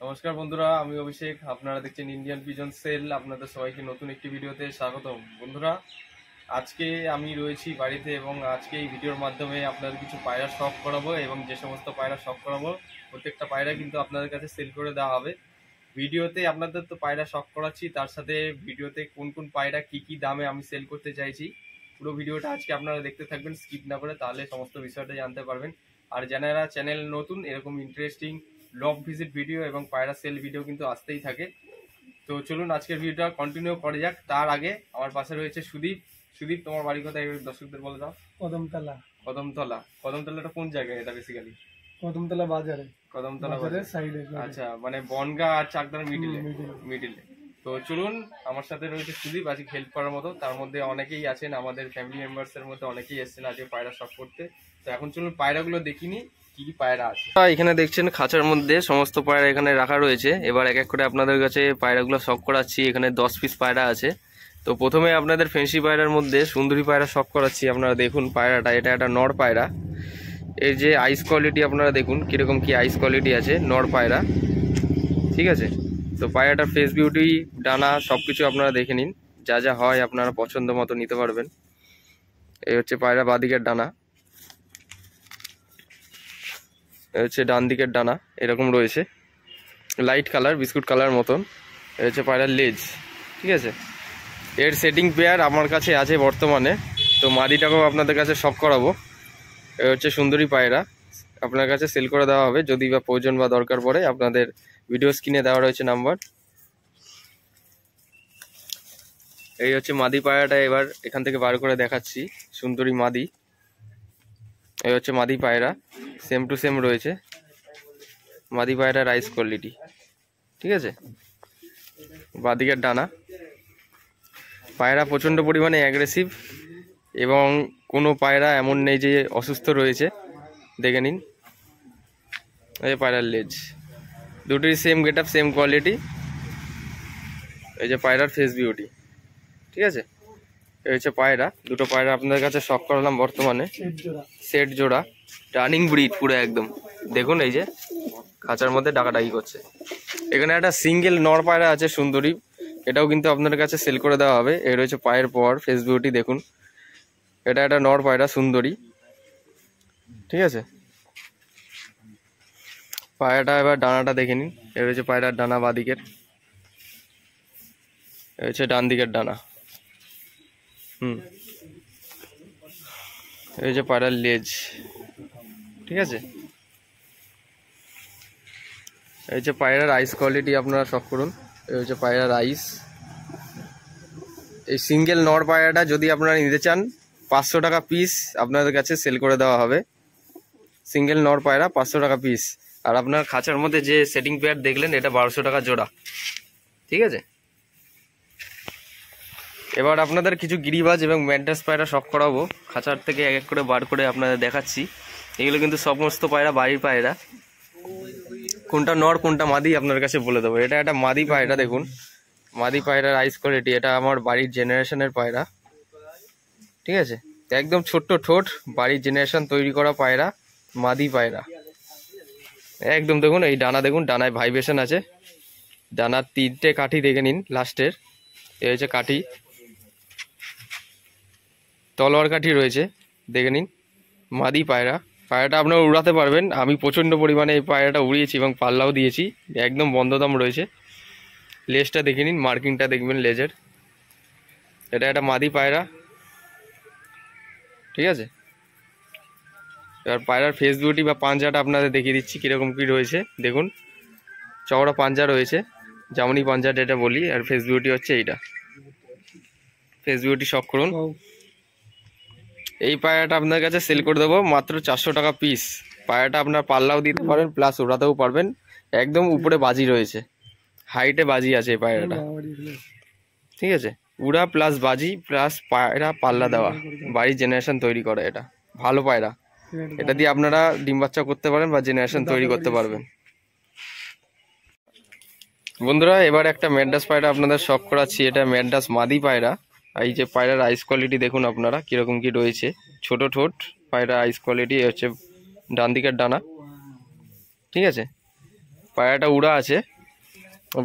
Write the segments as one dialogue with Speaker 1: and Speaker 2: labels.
Speaker 1: নমস্কার বন্ধুরা, আমি অভিষেক। আপনারা দেখছেন ইন্ডিয়ান পিজন সেল। আপনাদের সবাইকে নতুন একটি ভিডিওতে স্বাগতম। বন্ধুরা, আজকে আমি রয়েছি বাড়িতে এবং আজকে এই ভিডিওর মাধ্যমে আপনাদের কিছু পায়রা শখ করাবো এবং যে সমস্ত পায়রা শখ করাবো প্রত্যেকটা পায়রা কিন্তু আপনাদের কাছে সেল করে দেওয়া হবে। ভিডিওতে আপনাদের তো পায়রা শখ করাচ্ছি, তার সাথে ভিডিওতে কোন কোন পায়রা কি কি দামে আমি সেল করতে চাইছি পুরো ভিডিওটা আজকে আপনারা দেখতে থাকবেন স্কিপ না করে, তাহলে সমস্ত বিষয়টা জানতে পারবেন। আর যারা চ্যানেল নতুন, এরকম ইন্টারেস্টিং লব ভিজিট ভিডিও এবং পায়রা সেল ভিডিও কিন্তু আসতেই থাকে। তো চলুন আজকের ভিডিওটা কন্টিনিউ করা যাক। তার আগে আমার পাশে রয়েছে সুদীপ। সুদীপ, তোমার বাড়ি কোথায় দর্শকদের বলে দাও।
Speaker 2: কদমতলা।
Speaker 1: কদমতলা। কদমতলাটা কোন জায়গায় এটা বেসিক্যালি?
Speaker 2: কদমতলা বাজারে।
Speaker 1: কদমতলা
Speaker 2: বাজারের সাইডে।
Speaker 1: আচ্ছা, মানে বনগা আর চাকদার মিডিলে। তো চলুন, আমার সাথে রয়েছে সুদীপ আজকে হেল্প করার মতো। তার মধ্যে অনেকেই আছেন, আমাদের ফ্যামিলি মেম্বার্স এর মধ্যে অনেকেই এসেছেন আজকে পায়রা শখ করতে। তো এখন চলুন পায়রাগুলো দেখিনি কি কি পায়রা আছে। এখানে দেখছেন খাঁচার মধ্যে সমস্ত পায়রা এখানে রাখা রয়েছে। এবার এক এক করে আপনাদের কাছে পায়রাগুলো শখ করাচ্ছি। এখানে 10 পিস পায়রা আছে। তো প্রথমে আপনাদের ফেন্সি পায়রার মধ্যে সুন্দরী পায়রা শখ করাচ্ছি। আপনারা দেখুন পায়রাটা, এটা একটা নর পায়রা। এর যে আইস কোয়ালিটি আপনারা দেখুন কিরকম কি আইস কোয়ালিটি আছে, নর পায়রা। ঠিক আছে, তো পায়রাটার ফেস বিউটি, ডানা সবকিছু আপনারা দেখে নিন। যা যা হয় আপনারা পছন্দ মতো নিতে পারবেন। এই হচ্ছে পায়রা বাঁদিকের ডানা, এই হচ্ছে ডান দিকের ডানা, এরকম রয়েছে লাইট কালার, বিস্কুট কালার মতন। এই হচ্ছে পায়রার লেজ। ঠিক আছে, এর সেটিং পেয়ার আমার কাছে আছে বর্তমানে। তো মাদিটাকেও আপনাদের কাছে শখ করাবো। এই হচ্ছে সুন্দরী পায়রা, আপনার কাছে সেল করে দেওয়া হবে যদি বা প্রয়োজন বা দরকার পড়ে। আপনাদের ভিডিও স্ক্রিনে দেওয়া রয়েছে নাম্বার। এই হচ্ছে মাদি পায়রাটা, এবার এখান থেকে বার করে দেখাচ্ছি। সুন্দরী মাদি, এই হচ্ছে মাদি পায়রা, সেম টু সেম রয়েছে মাদি পায়রার আইস কোয়ালিটি। ঠিক আছে, বাদিকের ডানা। পায়রা প্রচণ্ড পরিমাণে অ্যাগ্রেসিভ এবং কোনো পায়রা এমন নেই যে অসুস্থ রয়েছে। দেখে নিন, এই যে পায়রার লেজ, দুটোই same get up, same quality. এই যে পায়রার ফেস বিউটি। ঠিক আছে, এই হচ্ছে পায়রা। দুটো পায়রা আপনাদের কাছে শখ করালাম বর্তমানে, সেট জোড়া, রানিং ব্রিড পুরো একদম। দেখুন এই যে খাঁচার মধ্যে ডাকাডাকি করছে। এখানে একটা সিঙ্গেল নর পায়রা আছে সুন্দরী, এটাও কিন্তু আপনাদের কাছে সেল করে দেওয়া হবে। এর রয়েছে পায়ের পর ফেস বিউটি দেখুন। এটা একটা নর পায়রা সুন্দরী। ঠিক আছে, পায়রাটা এবার ডানাটা দেখে নিন। এর রয়েছে পায়রার ডানা বাঁদিকের, এ হচ্ছে ডান দিকের ডানা। এই যে পায়রার লেজ। ঠিক আছে, এই যে পায়রার আইস কোয়ালিটি আপনারা শখ করুন। এই হচ্ছে পায়রার আইস। এই সিঙ্গেল নর পায়রাটা যদি আপনারা নিতে চান 500 টাকা পিস আপনাদের কাছে সেল করে দেওয়া হবে। সিঙ্গেল নর পায়রা 500 টাকা পিস। আর আপনার খাঁচার মধ্যে যে সেটিং পেয়ার দেখলেন এটা 1200 টাকা জোড়া। ঠিক আছে, এবার আপনাদের কিছু গিরিবাজ এবং ম্যাড্রাস পায়রা শখ করাবো। খাঁচার থেকে এক এক করে বার করে আপনাদের দেখাচ্ছি। এগুলো কিন্তু সমস্ত পায়রা বাড়ির পায়রা। কোনটা নর কোনটা মাদি আপনার কাছে বলে দেবো। এটা একটা মাদি পায়রা, দেখুন মাদি পায়রার আইস কোয়ালিটি। এটা আমার বাড়ির জেনারেশনের পায়রা। ঠিক আছে, একদম ছোট্ট ঠোঁট, বাড়ির জেনারেশন তৈরি করা পায়রা, মাদি পায়রা একদম। দেখুন এই ডানা দেখুন, ডানায় ভাইব্রেশন আছে। ডানার 3টে কাঠি দেখে নিন লাস্টের। এই হচ্ছে কাঠি, তলোয়ার কাঠি রয়েছে, দেখে নিন। মাদি পায়রা, পায়রাটা আপনারা উড়াতে পারবেন। আমি প্রচণ্ড পরিমাণে এই পায়রাটা উড়িয়েছি এবং পাল্লাও দিয়েছি, একদম বন্ধদম রয়েছে। লেজটা দেখে নিন, মার্কিংটা দেখবেন লেজের। এটা একটা মাদি পায়রা। ঠিক আছে, এবার পায়রার ফেস বিউটি বা পাঞ্জাটা আপনাদের দেখিয়ে দিচ্ছি কীরকম কী রয়েছে। দেখুন চওড়া পাঞ্জা রয়েছে, জামনি পাঞ্জা যেটা বলি। আর ফেস বিউটি হচ্ছে এইটা, ফেস বিউটি শখ করুন। এই পায়রাটা আপনার কাছে সেল করে দেবো মাত্র 400 টাকা পিস। পায়রাটা আপনার পাল্লাও দিতে পারেন, প্লাস ওড়াতেও পারবেন। একদম উপরে বাজি রয়েছে, হাইটে বাজি আছে এই পায়রাটা। ঠিক আছে, উড়া প্লাস বাজি প্লাস পায়রা পাল্লা দেওয়া, বাড়ির জেনারেশন তৈরি করে। এটা ভালো পায়রা, এটা দিয়ে আপনারা ডিম বাচ্চা করতে পারেন বা জেনারেশন তৈরি করতে পারবেন। বন্ধুরা, এবার একটা ম্যাড্রাস পায়রা আপনাদের শখ করাচ্ছি। এটা ম্যাড্রাস মাদি পায়রা। এই যে পায়রার আইস কোয়ালিটি দেখুন আপনারা কিরকম কি রয়েছে। ছোট ঠোঁট, পায়রা আইস কোয়ালিটি হচ্ছে ডান দিকের ডানা। ঠিক আছে, পায়রাটা উড়া আছে,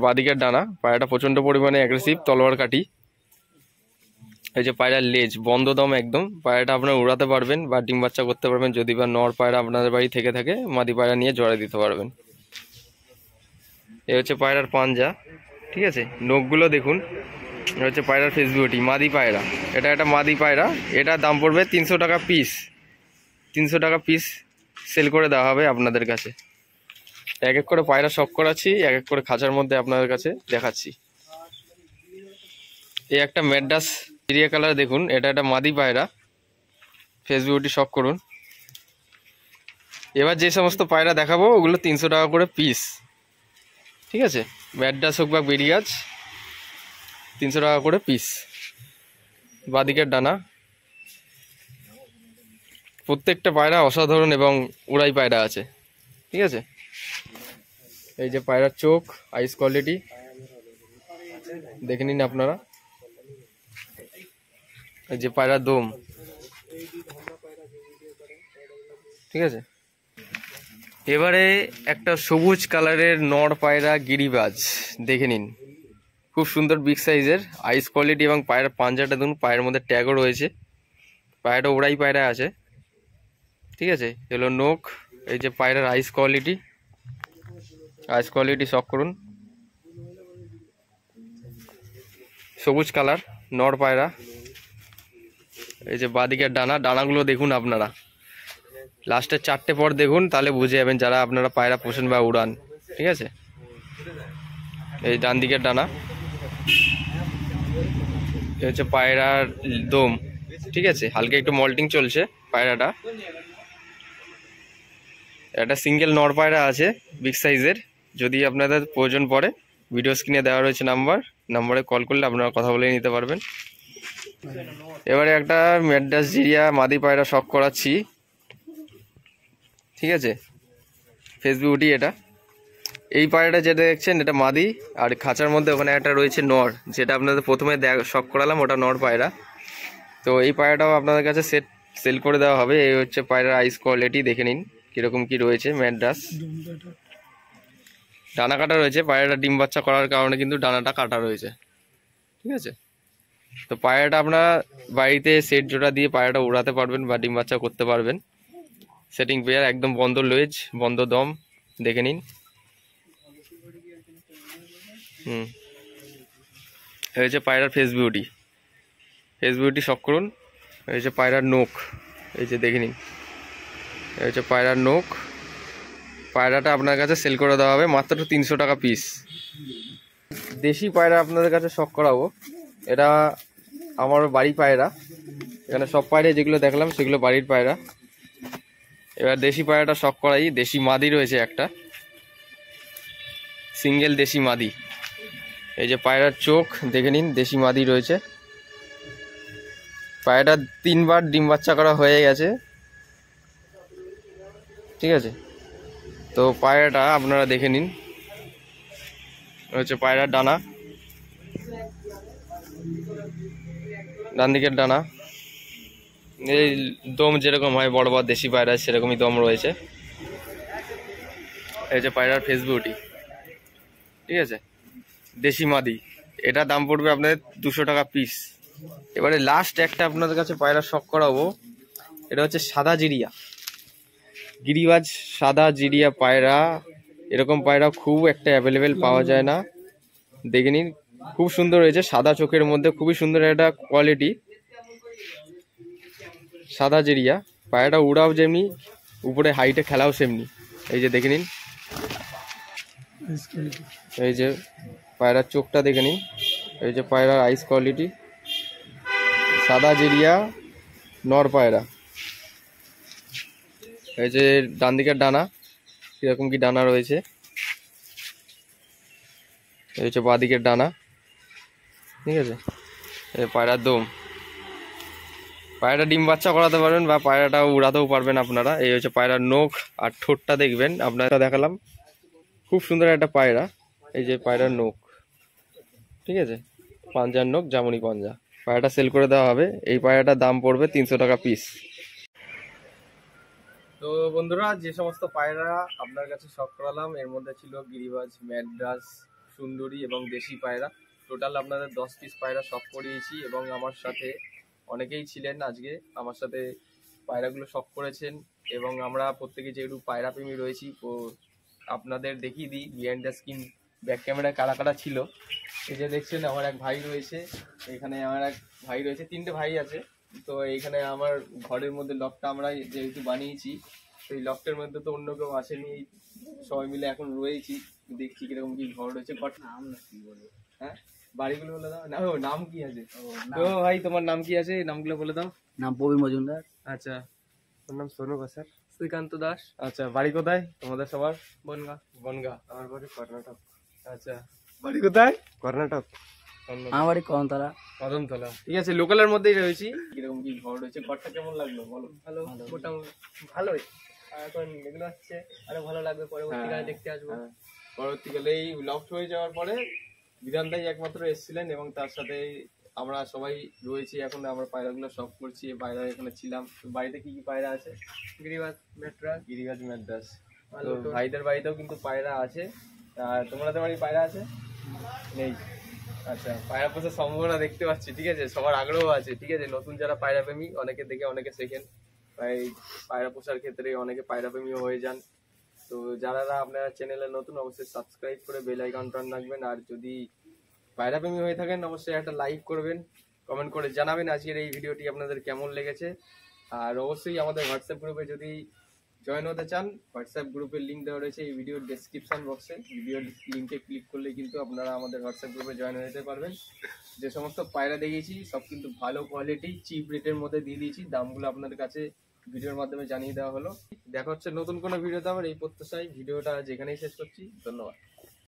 Speaker 1: বাদিকের ডানা। পায়রাটা প্রচণ্ড পরিমাণে অ্যাগ্রেসিভ, তলোয়ার কাটি। এই যে পায়রার লেজ বন্ধ দম একদম। পায়রাটা আপনারা উড়াতে পারবেন বা ডিম বাচ্চা করতে পারবেন। যদি বা নর পায়রা আপনাদের বাড়ি থেকে থাকে, মাদি পায়রা নিয়ে জড়াই দিতে পারবেন। এই হচ্ছে পায়রার পাঞ্জা, ঠিক আছে। নখগুলো দেখুন। এটা হচ্ছে পায়রার ফেস বিউটি, মাদি পায়রা। এটা একটা মাদি পায়রা, এটার দাম পড়বে 300 টাকা পিস। 300 টাকা পিস সেল করে দেওয়া হবে আপনাদের কাছে। এক এক করে পায়রা শখ করাচ্ছি, এক এক করে খাঁচার মধ্যে আপনাদের কাছে দেখাচ্ছি। এই একটা ম্যাড্রাস চিড়িয়া কালার দেখুন, এটা একটা মাদি পায়রা, ফেস বিউটি শখ করুন। এবার যে সমস্ত পায়রা দেখাবো ওগুলো 300 টাকা করে পিস, ঠিক আছে। ম্যাড্রাস হোক বা বেরিয়াজ 300 টাকা করে পিস। বাদিকের ডানা। প্রত্যেকটা পায়রা অসাধারণ এবং উড়াই পায়রা আছে, ঠিক আছে। এই যে পায়রার চোখ, আইস কোয়ালিটি দেখে নিন আপনারা। এই যে পায়রার দম, ঠিক আছে। এবারে একটা সবুজ কালারের নর পায়রা গিরিবাজ দেখে নিন। খুব সুন্দর বিগ সাইজের, আইস কোয়ালিটি এবং পায়রার পাঞ্জাটা দেখুন, পায়ের মধ্যে ট্যাগও রয়েছে। পায়রাটা উড়াই পায়রা আছে, ঠিক আছে। এগুলো নখ। এই যে পায়রার আইস কোয়ালিটি, আইস কোয়ালিটি শখ করুন। সবুজ কালার নর পায়রা। এই যে বাদিকের ডানা, ডানাগুলো দেখুন আপনারা। লাস্টের 4টে পর দেখুন, তাহলে বুঝে যাবেন যারা আপনারা পায়রা পোষেন বা উড়ান, ঠিক আছে। এই ডান দিকের ডানা। এই হচ্ছে পায়রার দম, ঠিক আছে। হালকা একটু মল্টিং চলছে পায়রাটা। একটা সিঙ্গেল নর পায়রা আছে বিগ সাইজের। যদি আপনাদের প্রয়োজন পড়ে, ভিডিও স্ক্রিনে দেওয়া রয়েছে নাম্বারে কল করলে আপনারা কথা বলে নিতে পারবেন। এবারে একটা ম্যাড্রাস জিরিয়া মাদি পায়রা শখ করাচ্ছি, ঠিক আছে। ফেস বিউটি এটা। এই পায়রাটা যেটা দেখছেন এটা মাদি, আর খাঁচার মধ্যে ওখানে একটা রয়েছে নর, যেটা আপনাদের প্রথমে শখ করালাম, ওটা নর পায়রা। তো এই পায়রাটাও আপনাদের কাছে সেল করে দেওয়া হবে। এই হচ্ছে পায়রার আইস কোয়ালিটি দেখে নিন কীরকম কী রয়েছে। ম্যাড্রাস, ডানা কাটা রয়েছে। পায়রাটা ডিম বাচ্চা করার কারণে কিন্তু ডানাটা কাটা রয়েছে, ঠিক আছে। তো পায়রাটা আপনারা বাড়িতে সেট জোড়া দিয়ে পায়রাটা উড়াতে পারবেন বা ডিম বাচ্চা করতে পারবেন। সেটিং পেয়ার, একদম বন্ধ লেজ, বন্ধ দম দেখে নিন। এই হচ্ছে পায়রার ফেস বিউটি, ফেস বিউটি শখ করুন। এই হচ্ছে পায়রার নখ, এই যে দেখে নিন। এই হচ্ছে পায়রার নখ। পায়রাটা আপনার কাছে সেল করে দেওয়া হবে মাত্র 300 টাকা পিস। দেশি পায়রা আপনাদের কাছে শখ করাবো। এটা আমার বাড়ি পায়রা। এখানে সব পায়রা যেগুলো দেখলাম সেগুলো বাড়ির পায়রা। এবার দেশি পায়রাটা শখ করাই। দেশি মাদি রয়েছে একটা, সিঙ্গেল দেশি মাদি। এই যে পায়রার চোখ দেখে নিন, দেশি মাদি রয়েছে। পায়রাটা 3বার ডিম বাচ্চা করা হয়ে গেছে, ঠিক আছে। তো পায়রাটা আপনারা দেখে নিন। হচ্ছে পায়রার ডানা, ডান দিকের ডানা। এই দম যেরকম হয় বড় বড় দেশি পায়রা, সেরকমই দম রয়েছে। এই যে পায়রার ফেস বিউটি, ঠিক আছে। দেশি মাদি, এটা দাম পড়বে আপনাদের 200 টাকা পিস। এবারে লাস্ট একটা আপনাদের কাছে পায়রা শখ করাবো। এটা হচ্ছে সাদা জিরিয়া গিরিবাজ, সাদা জিরিয়া পায়রা। এরকম পায়রা খুব একটা অ্যাভেলেবেল পাওয়া যায় না, দেখে নিন। খুব সুন্দর হয়েছে, সাদা চোখের মধ্যে খুবই সুন্দর একটা কোয়ালিটি। সাদা জিরিয়া পায়রাটা উড়াও যেমনি, উপরে হাইটে খেলাও সেমনি। এই যে দেখে নিন। এই যে পায়রার চোখটা দেখে নিন। এই যে পায়রার আইস কোয়ালিটি। সাদা জিরিয়া নর পায়রা। এই যে ডান দিকের ডানা, কিরকম কি ডানা রয়েছে। এই হচ্ছে বাঁ দিকের ডানা, ঠিক আছে। এই পায়রার দম। পায়রাটা ডিম বাচ্চা করাতে পারবেন বা পায়রাটা উড়াতেও পারবেন আপনারা। এই হচ্ছে পায়রার নখ আর ঠোঁটটা দেখবেন, আপনারা দেখালাম। খুব সুন্দর একটা পায়রা। এই যে পায়রার নখ, ঠিক আছে। পাঞ্জার নখ, জামুনি পাঞ্জা। পায়রাটা সেল করে দেওয়া হবে। এই পায়রাটার দাম পড়বে 300 টাকা পিস। তো বন্ধুরা, যে সমস্ত পায়রা আপনার কাছে শখ করালাম এর মধ্যে ছিল গিরিবাজ, ম্যাড্রাস, সুন্দরী এবং দেশি পায়রা। টোটাল আপনাদের 10 পিস পায়রা শখ করিয়েছি এবং আমার সাথে অনেকেই ছিলেন আজকে আমার সাথে পায়রাগুলো শখ করেছেন। এবং আমরা প্রত্যেকে যেহেতু পায়রা প্রেমী রয়েছি, তো আপনাদের দেখিয়ে দিই বিহাইন্ড দ্য স্ক্রিন ব্যাক ক্যামেরায় কারা কারা ছিল। এই যে দেখছেন আমার এক ভাই রয়েছে, এখানে আমার এক ভাই রয়েছে, 3টে ভাই আছে। তো এইখানে আমার ঘরের মধ্যে লকটা আমরা যেহেতু বানিয়েছি, সেই লকটার মধ্যে তো অন্য কেউ আসেনি, সবাই মিলে এখন রয়েছি, দেখছি কিরকম কি ঘর রয়েছে। ঘর নাম না কি বলবো, হ্যাঁ বাড়িগুলো বলে দাও না, ও নাম কি আছে? তো ভাই তোমার নাম কি আছে, নামগুলো বলে দাও।
Speaker 2: নাম প্রবীর মজুমদার।
Speaker 1: আচ্ছা, তোর নাম সোনু স্যার?
Speaker 2: শ্রীকান্ত দাস।
Speaker 1: আচ্ছা, বাড়ি কোথায় তোমাদের সবার?
Speaker 2: বনগা।
Speaker 1: বনগা। আমার বাড়ি কর্ণাটক। আচ্ছা, বাড়ি কোথায়? কর্ণাটক।
Speaker 2: আমার বাড়ি কদমতলা।
Speaker 1: কদমতলা, ঠিক আছে, লোকালের মধ্যেই রয়েছি। কিরকম কি ঘর রয়েছে, ঘরটা কেমন লাগলো বলো?
Speaker 2: ভালো, মোটামুটি ভালোই। আর এখন এগুলো হচ্ছে আরো ভালো লাগবে, পরবর্তীকালে দেখতে আসবো।
Speaker 1: পরবর্তীকালে এই লফট হয়ে যাওয়ার পরে বিধানদাই একমাত্র এসেছিলেন এবং তার সাথে আমরা সবাই রয়েছি। এখন আমরা পায়রাগুলো শখ করছি, পায়রা এখানে ছিলাম। বাড়িতে কি কি পায়রা আছে?
Speaker 2: গিরিবাজ, ম্যাড্রাস।
Speaker 1: গিরিবাজ, ম্যাড্রাস। তো ভাইদের বাড়িতেও কিন্তু পায়রা আছে। আর তোমাদের বাড়ি পায়রা আছে? নেই। আচ্ছা, পায়রা পোষার সম্ভাবনা দেখতে পাচ্ছি, ঠিক আছে, সবার আগ্রহ আছে, ঠিক আছে। নতুন যারা পায়রা প্রেমী, অনেকে দেখে অনেকে শেখেন, তাই পায়রা পোষার ক্ষেত্রে অনেকে পায়রা প্রেমীও হয়ে যান। তো যারা আপনারা চ্যানেলে নতুন, অবশ্যই সাবস্ক্রাইব করে বেল আইকনটা অন রাখবেন। আর যদি পায়রা প্রেমী হয়ে থাকেন, অবশ্যই একটা লাইক করবেন, কমেন্ট করে জানাবেন আজকের এই ভিডিওটি আপনাদের কেমন লেগেছে। আর অবশ্যই আমাদের হোয়াটসঅ্যাপ গ্রুপে যদি জয়েন হতে চান, হোয়াটসঅ্যাপ গ্রুপের লিঙ্ক দেওয়া রয়েছে এই ভিডিওর ডেসক্রিপশন বক্সে। ভিডিওর লিঙ্কে ক্লিক করলে কিন্তু আপনারা আমাদের হোয়াটসঅ্যাপ গ্রুপে জয়েন হয়ে যেতে পারবেন। যে সমস্ত পায়রা দেখিয়েছি সব কিন্তু ভালো কোয়ালিটি, চিপ রেটের মধ্যে দিয়ে দিয়েছি। দামগুলো আপনাদের কাছে ভিডিওর মাধ্যমে জানিয়ে দেওয়া হলো। দেখা হচ্ছে নতুন কোনো ভিডিওতে। আমার এই প্রত্যাশায় ভিডিওটা যেখানেই শেষ করছি। ধন্যবাদ।